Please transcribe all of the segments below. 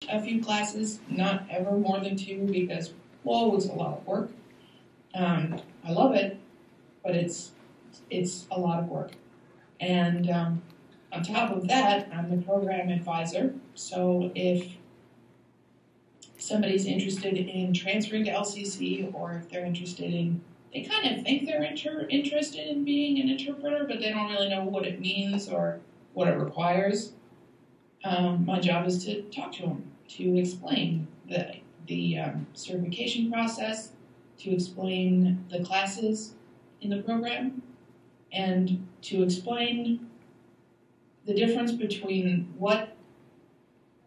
a few classes, not ever more than 2 because, whoa, it's a lot of work. I love it, but it's a lot of work. And on top of that, I'm the program advisor. So if somebody's interested in transferring to LCC, or if they're interested in, they kind of think they're interested in being an interpreter, but they don't really know what it means or what it requires. My job is to talk to them, to explain the certification process, to explain the classes in the program, and to explain the difference between what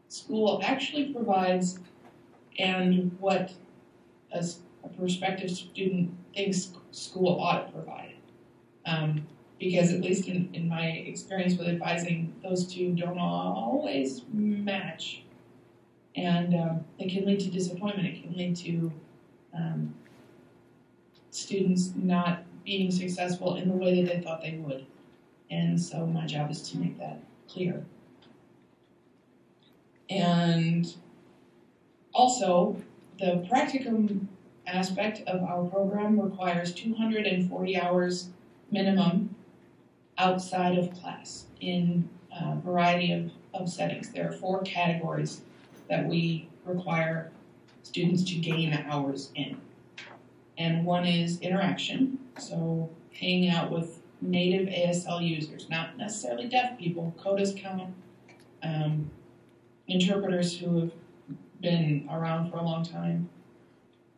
school actually provides and what a prospective student thinks school ought to provide. Because at least in my experience with advising, those two don't always match. And it can lead to disappointment. It can lead to students not being successful in the way that they thought they would. And so my job is to make that clear. And also, the practicum aspect of our program requires 240 hours minimum outside of class in a variety of settings. There are 4 categories that we require students to gain hours in. And one is interaction, so hanging out with native ASL users, not necessarily deaf people. CODAs count, interpreters who have been around for a long time.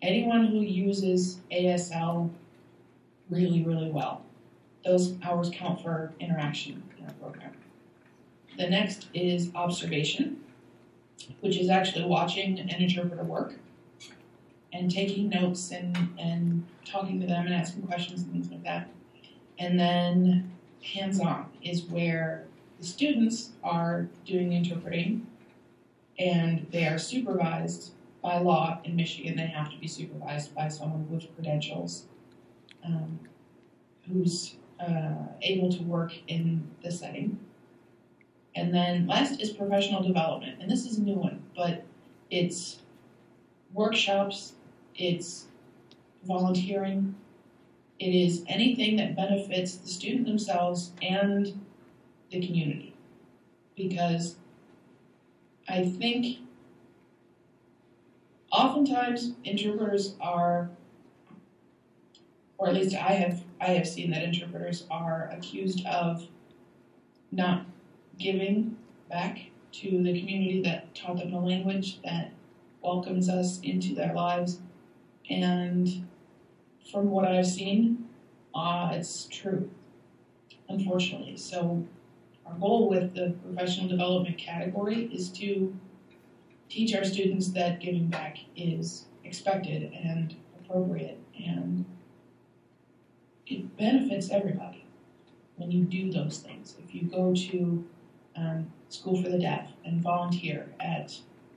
Anyone who uses ASL really, really well. Those hours count for interaction in our program. The next is observation, which is actually watching an interpreter work and taking notes and talking to them and asking questions and things like that. And then hands-on is where the students are doing interpreting, and they are supervised by law in Michigan. They have to be supervised by someone with credentials who's able to work in the setting. And then last is professional development. And this is a new one, but it's workshops, it's volunteering, it is anything that benefits the student themselves and the community. Because I think oftentimes interpreters are, or at least I have seen that interpreters are accused of not giving back to the community that taught them the language, that welcomes us into their lives. And from what I've seen, it's true, unfortunately. So our goal with the professional development category is to teach our students that giving back is expected and appropriate, and it benefits everybody when you do those things. If you go to School for the Deaf and volunteer at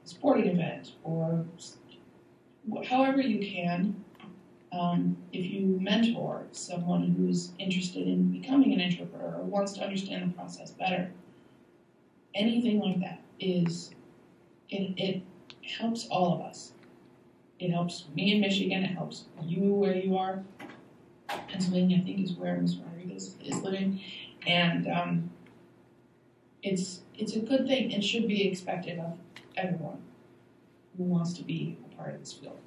a sporting event, or however you can, if you mentor someone who's interested in becoming an interpreter or wants to understand the process better, anything like that it helps all of us. It helps me in Michigan, it helps you where you are. Pennsylvania, I think, is where Ms. Rodriguez is living. And it's a good thing and should be expected of everyone who wants to be a part of this field.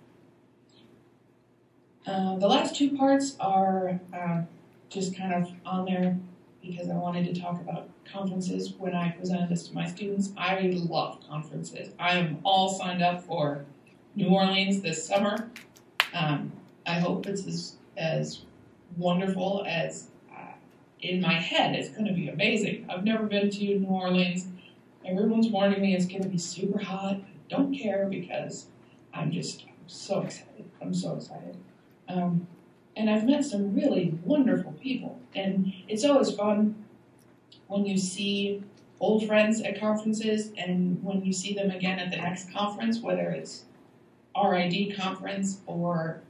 The last 2 parts are just kind of on there because I wanted to talk about conferences when I presented this to my students. I love conferences. I am all signed up for New Orleans this summer. I hope it's as wonderful as in my head. It's going to be amazing. I've never been to New Orleans. Everyone's warning me it's going to be super hot. I don't care because I'm so excited. I'm so excited. And I've met some really wonderful people. And it's always fun when you see old friends at conferences and when you see them again at the next conference, whether it's RID conference or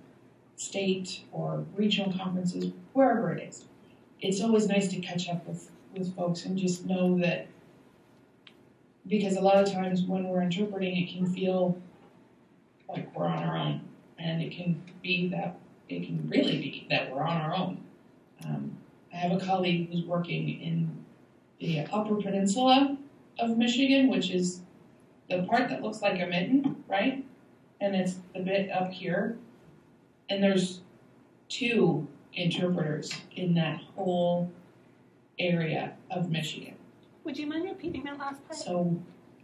state or regional conferences, wherever it is. It's always nice to catch up with folks and just know that because a lot of times when we're interpreting, it can feel like we're on our own, and it can really be that we're on our own. I have a colleague who's working in the Upper Peninsula of Michigan, which is the part that looks like a mitten, right? And it's the bit up here. And there's 2 interpreters in that whole area of Michigan. Would you mind repeating that last part? So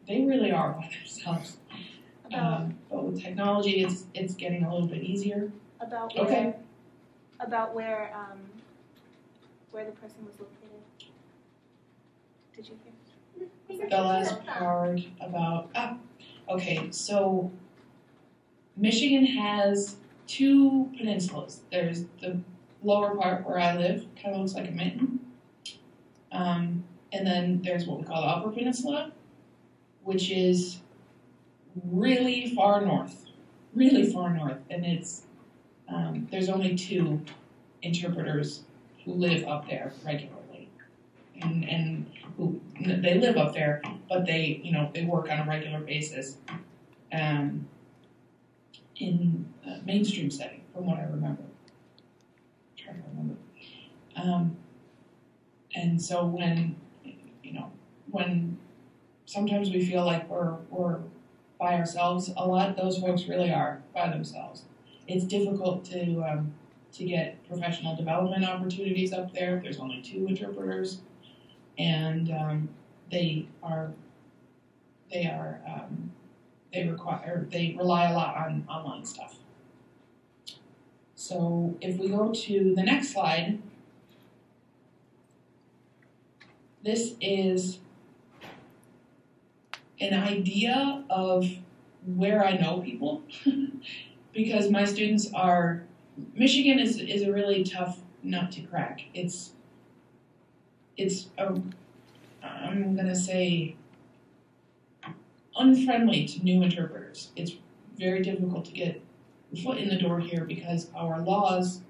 they really are by themselves. But with technology, it's getting a little bit easier. About where the person was located. Did you hear? The last part about okay, so Michigan has 2 peninsulas. There's the lower part where I live, kind of looks like a mitten. And then there's what we call the Upper Peninsula, which is really far north. And it's there's only 2 interpreters who live up there regularly, and who they live up there, but they work on a regular basis in a mainstream setting, from what I remember. I'm trying to remember. And so when sometimes we feel like we're by ourselves, a lot of those folks really are by themselves. It's difficult to get professional development opportunities up there. There's only 2 interpreters, and they rely a lot on online stuff. So if we go to the next slide, this is an idea of where I know people, because my students are. Michigan is a really tough nut to crack. I'm gonna say, unfriendly to new interpreters. It's very difficult to get the foot in the door here because our laws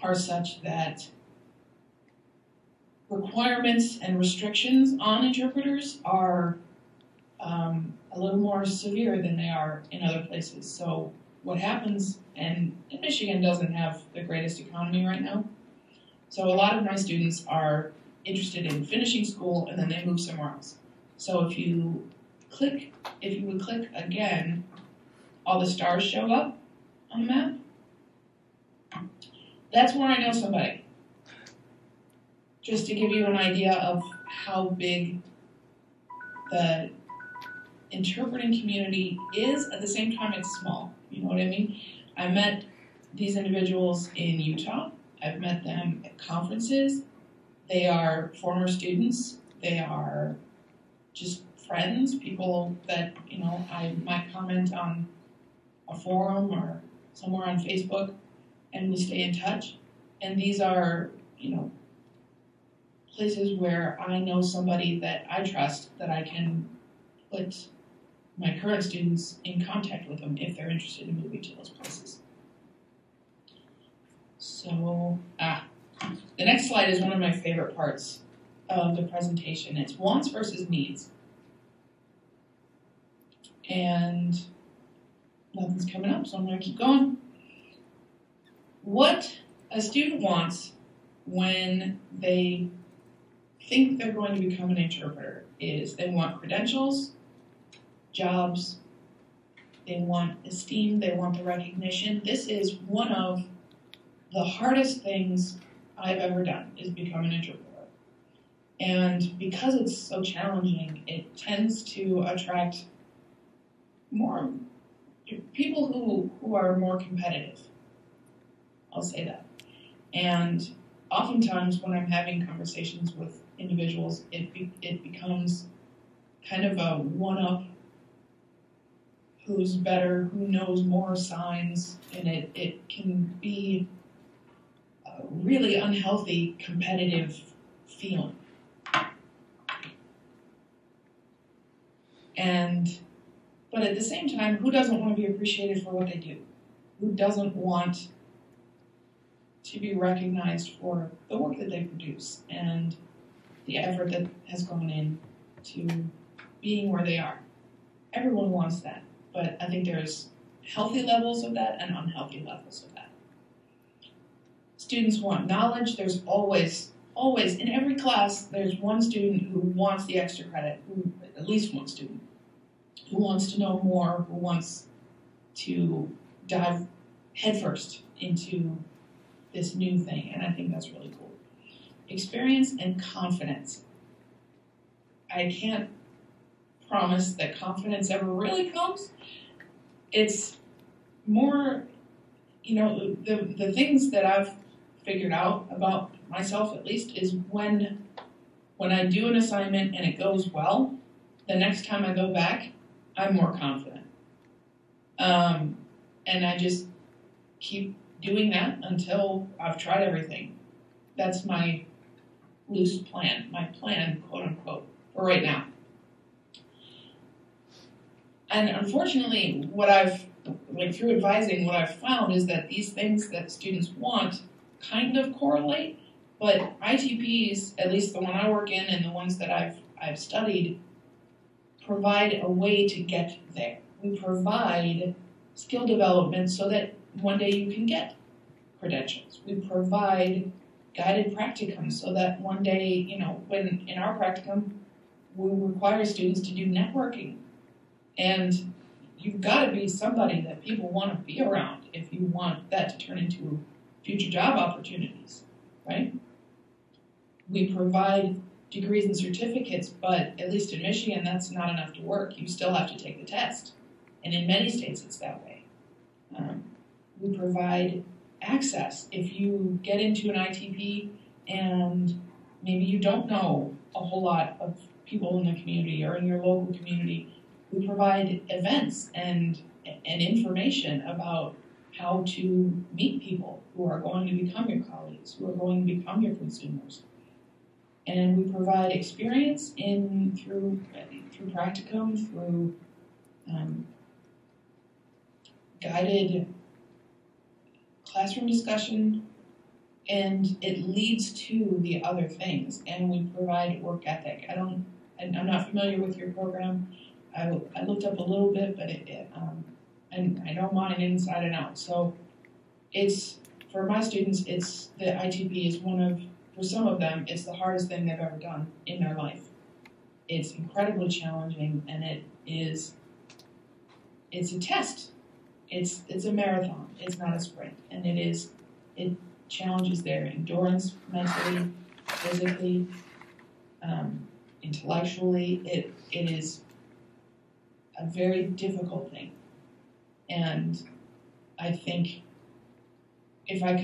are such that requirements and restrictions on interpreters are a little more severe than they are in other places. So what happens, and Michigan doesn't have the greatest economy right now, so a lot of my students are interested in finishing school and then they move somewhere else. So if you would click again, all the stars show up on the map. That's where I know somebody. Just to give you an idea of how big the interpreting community is, at the same time it's small. You know what I mean? I met these individuals in Utah. I've met them at conferences. They are former students. They are just friends, people that, I might comment on a forum or somewhere on Facebook, and we stay in touch. And these are, places where I know somebody that I trust, that I can put my current students in contact with them if they're interested in moving to those places. So, the next slide is one of my favorite parts of the presentation. It's wants versus needs. And nothing's coming up, so I'm going to keep going. What a student wants when they think they're going to become an interpreter is they want credentials, jobs, they want esteem, they want the recognition. This is one of the hardest things I've ever done, is become an interpreter. And because it's so challenging, it tends to attract more people who are more competitive. I'll say that. And oftentimes when I'm having conversations with individuals, it becomes kind of a one-up, who's better, who knows more signs, and it can be a really unhealthy competitive feeling. But at the same time, who doesn't want to be appreciated for what they do? Who doesn't want to be recognized for the work that they produce and the effort that has gone in to being where they are. Everyone wants that, but I think there's healthy levels of that and unhealthy levels of that. Students want knowledge. There's always, in every class, there's one student who wants the extra credit, at least one student, who wants to know more, who wants to dive headfirst into this new thing, and I think that's really cool. Experience and confidence. I can't promise that confidence ever really comes. It's more, the things that I've figured out about myself, at least, is when I do an assignment and it goes well, the next time I go back, I'm more confident. And I just keep doing that until I've tried everything. That's my loose plan, quote unquote, for right now. And unfortunately, through advising, what I've found is that these things that students want kind of correlate, but ITPs, at least the one I work in and the ones that I've studied, provide a way to get there. We provide skill development so that one day you can get credentials. We provide guided practicums so that one day, when in our practicum, we require students to do networking. And you've got to be somebody that people want to be around if you want that to turn into future job opportunities, right? We provide degrees and certificates, but at least in Michigan, that's not enough to work. You still have to take the test. And in many states, it's that way. We provide access. If you get into an ITP and maybe you don't know a whole lot of people in the community or in your local community, we provide events and information about how to meet people who are going to become your colleagues, who are going to become your consumers. And we provide experience through practicum, through guided classroom discussion, and it leads to the other things. And we provide work ethic. I'm not familiar with your program. I looked up a little bit, but and I know mine inside and out. So it's, for my students, the ITP is for some of them, it's the hardest thing they've ever done in their life. It's incredibly challenging, and it's a test. It's a marathon. It's not a sprint, and it challenges their endurance mentally, physically, intellectually. It is a very difficult thing, and I think if I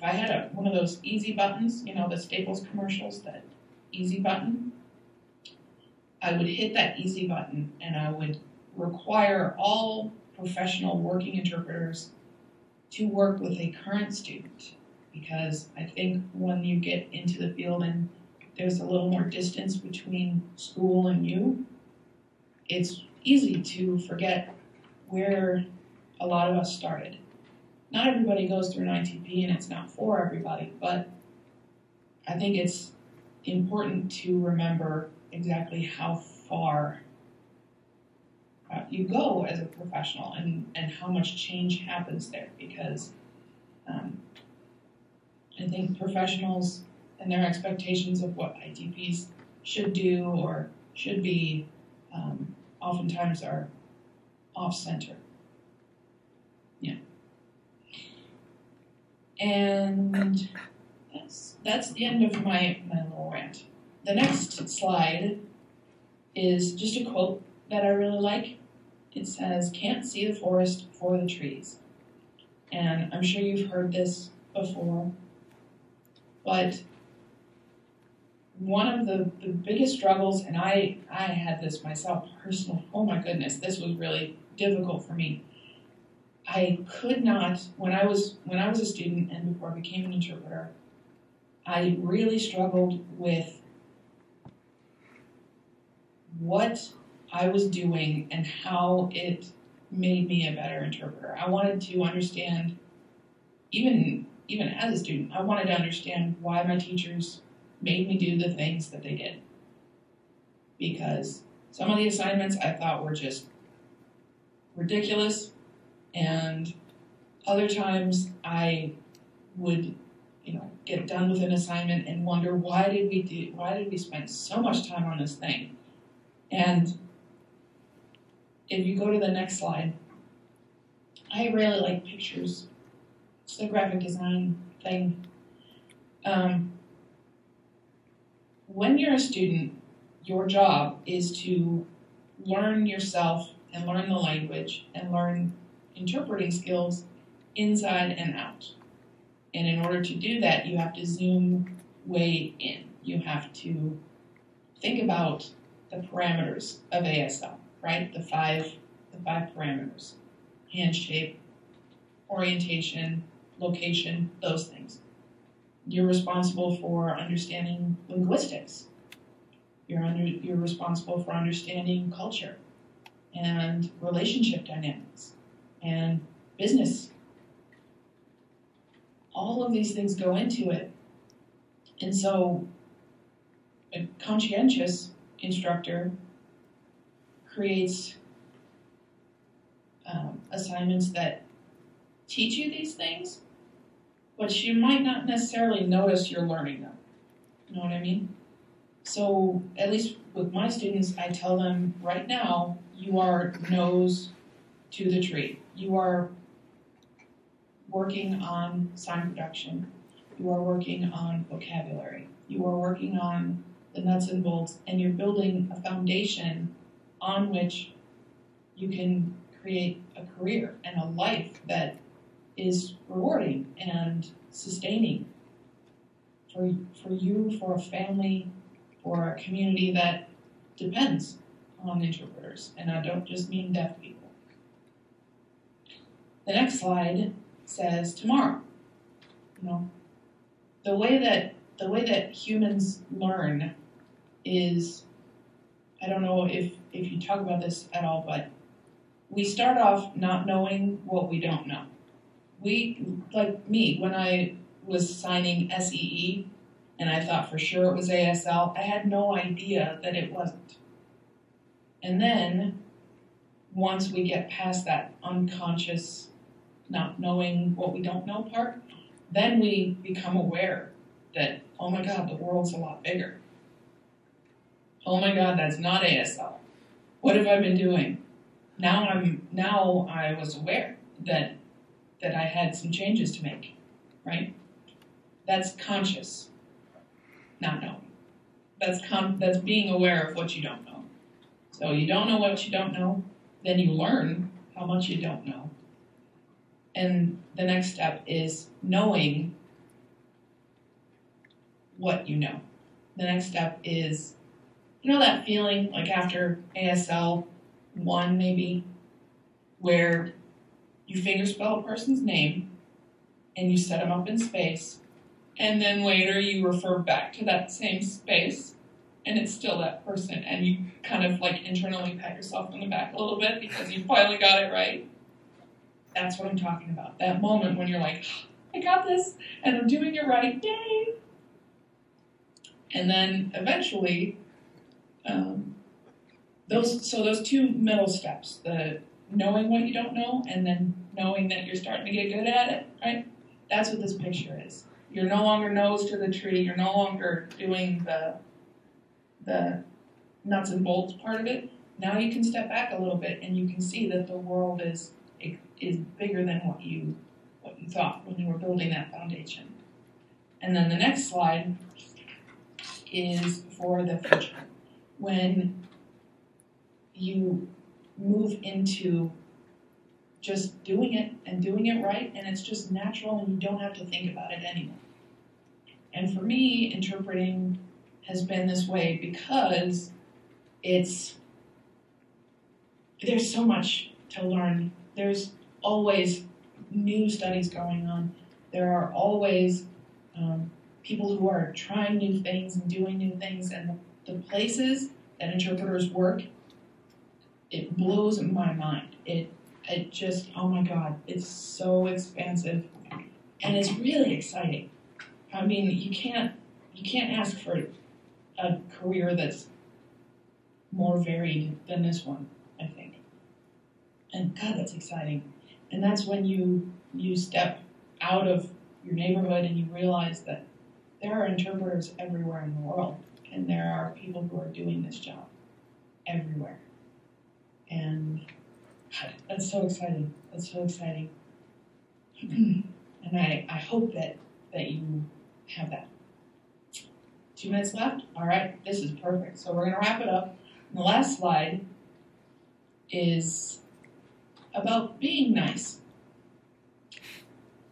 had one of those easy buttons, the Staples commercials, that easy button, I would hit that easy button, and I would require all professional working interpreters to work with a current student, because I think when you get into the field and there's a little more distance between school and you, it's easy to forget where a lot of us started. Not everybody goes through an ITP, and it's not for everybody, but I think it's important to remember exactly how far you go as a professional and how much change happens there, because I think professionals and their expectations of what ITPs should do or should be oftentimes are off-center. Yeah. And that's the end of my little rant. The next slide is just a quote that I really like. It says, "Can't see the forest for the trees." And I'm sure you've heard this before, but one of the biggest struggles, and I had this myself personally, oh my goodness, this was really difficult for me. I could not, when I was a student and before I became an interpreter, I really struggled with what I was doing and how it made me a better interpreter. I wanted to understand, even as a student, I wanted to understand why my teachers made me do the things that they did. because some of the assignments I thought were just ridiculous, and other times I would, get done with an assignment and wonder why did we spend so much time on this thing? And if you go to the next slide, I really like pictures. It's the graphic design thing. When you're a student, your job is to learn yourself and learn the language and learn interpreting skills inside and out. And in order to do that, you have to zoom way in. You have to think about the parameters of ASL, right? The five parameters: hand shape, orientation, location, those things. You're responsible for understanding linguistics. You're responsible for understanding culture and relationship dynamics and business. All of these things go into it. And so a conscientious instructor creates assignments that teach you these things, but you might not necessarily notice you're learning them. You know what I mean? So at least with my students, I tell them right now, you are nose to the tree. You are working on sign production. You are working on vocabulary. You are working on the nuts and bolts, and you're building a foundation on which you can create a career and a life that is rewarding and sustaining for you, for a family, for a community that depends on interpreters. And I don't just mean deaf people. The next slide says tomorrow. The way that humans learn is, I don't know if you talk about this at all, but we start off not knowing what we don't know. Like me, when I was signing SEE and I thought for sure it was ASL, I had no idea that it wasn't. And then once we get past that unconscious not knowing what we don't know part, then we become aware that, oh my God, the world's a lot bigger. Oh my God, that's not ASL. What have I been doing? Now I was aware that I had some changes to make, right? That's conscious, not knowing. That's being aware of what you don't know. So you don't know what you don't know, then you learn how much you don't know. And the next step is knowing what you know. The next step is, that feeling like after ASL 1 maybe, where you fingerspell a person's name and you set them up in space, and then later you refer back to that same space and it's still that person, and you kind of like internally pat yourself on the back a little bit because you finally got it right. That's what I'm talking about. That moment when you're like, I got this and I'm doing it right, yay! And then eventually, those two middle steps, the knowing what you don't know and then knowing that you're starting to get good at it, right? That's what this picture is. You're no longer nose to the tree. You're no longer doing the nuts and bolts part of it. Now you can step back a little bit and you can see that the world is bigger than what you thought when you were building that foundation. And then the next slide is for the future. When you move into just doing it and doing it right, and it's just natural and you don't have to think about it anymore. And for me, interpreting has been this way because there's so much to learn. There's always new studies going on. There are always people who are trying new things and doing new things, and the places that interpreters work, it blows my mind. It just, oh my God, it's so expansive, and it's really exciting. I mean, you can't ask for a career that's more varied than this one, I think. And God, that's exciting. And that's when you step out of your neighborhood and you realize that there are interpreters everywhere in the world, and there are people who are doing this job everywhere. And God, that's so exciting. That's so exciting. And I hope that you have that. 2 minutes left? All right, this is perfect. So we're going to wrap it up. And the last slide is about being nice.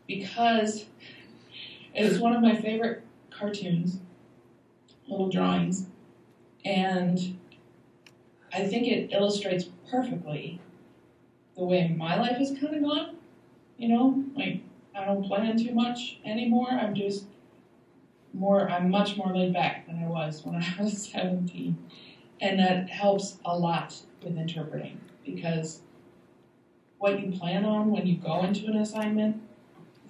Because it is one of my favorite cartoons, little drawings, and I think it illustrates perfectly the way my life has kind of gone. You know, like I don't plan too much anymore. I'm much more laid back than I was when I was 17. And that helps a lot with interpreting, because what you plan on when you go into an assignment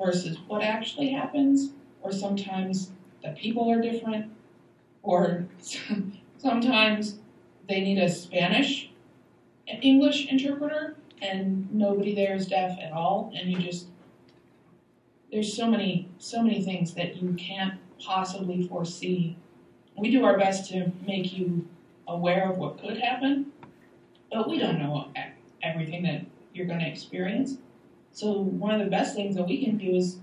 versus what actually happens, or sometimes the people are different, or sometimes they need a Spanish English interpreter and nobody there is deaf at all, and there's so many things that you can't possibly foresee. We do our best to make you aware of what could happen, but we don't know everything that you're going to experience. So one of the best things that we can do is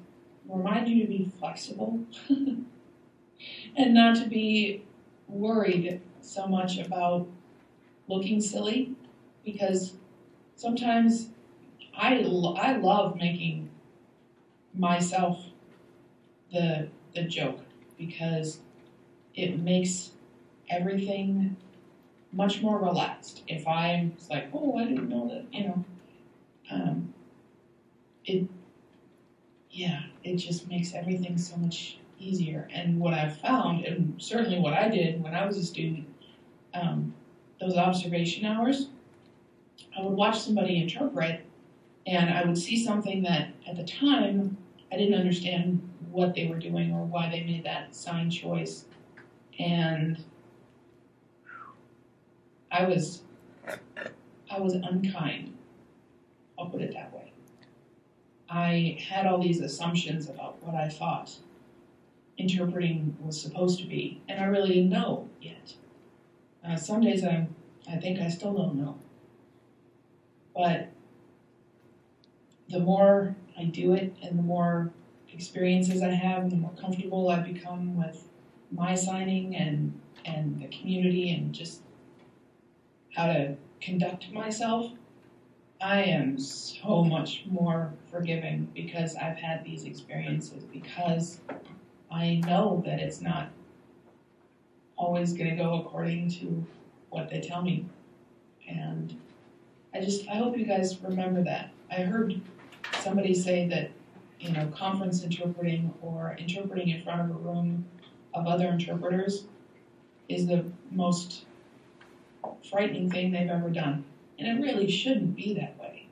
remind you to be flexible and not to be worried so much about looking silly, because sometimes I love making myself the joke, because it makes everything much more relaxed. If I'm like, oh, I didn't know that, it just makes everything so much easier. And what I've found, and certainly what I did when I was a student, those observation hours, I would watch somebody interpret, and I would see something that at the time I didn't understand what they were doing or why they made that sign choice. And I was unkind. I'll put it that way. I had all these assumptions about what I thought interpreting was supposed to be, and I really didn't know yet. Some days I think I still don't know. But the more I do it and the more experiences I have and the more comfortable I become with my signing and the community and just how to conduct myself, I am so much more forgiving because I've had these experiences, because I know that it's not always going to go according to what they tell me. And I hope you guys remember that. I heard somebody say that, conference interpreting or interpreting in front of a room of other interpreters is the most frightening thing they've ever done. And it really shouldn't be that way.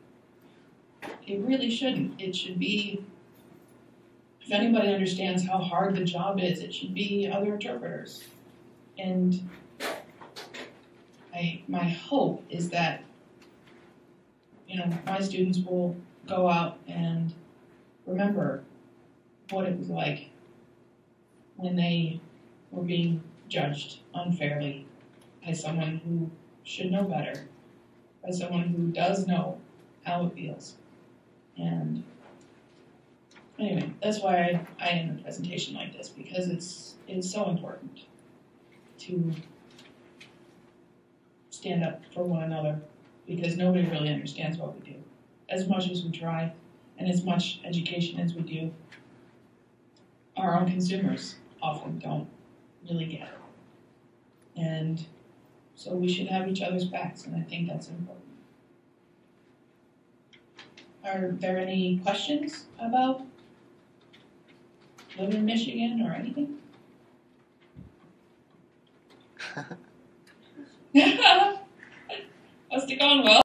It really shouldn't. It should be, if anybody understands how hard the job is, it should be other interpreters. And my hope is that, my students will go out and remember what it was like when they were being judged unfairly by someone who should know better, by someone who does know how it feels. And anyway, that's why I end a presentation like this, because it's so important to stand up for one another, because nobody really understands what we do. As much as we try, and as much education as we do, our own consumers often don't really get it. And so we should have each other's backs, and I think that's important. Are there any questions about living in Michigan or anything? Must have gone well.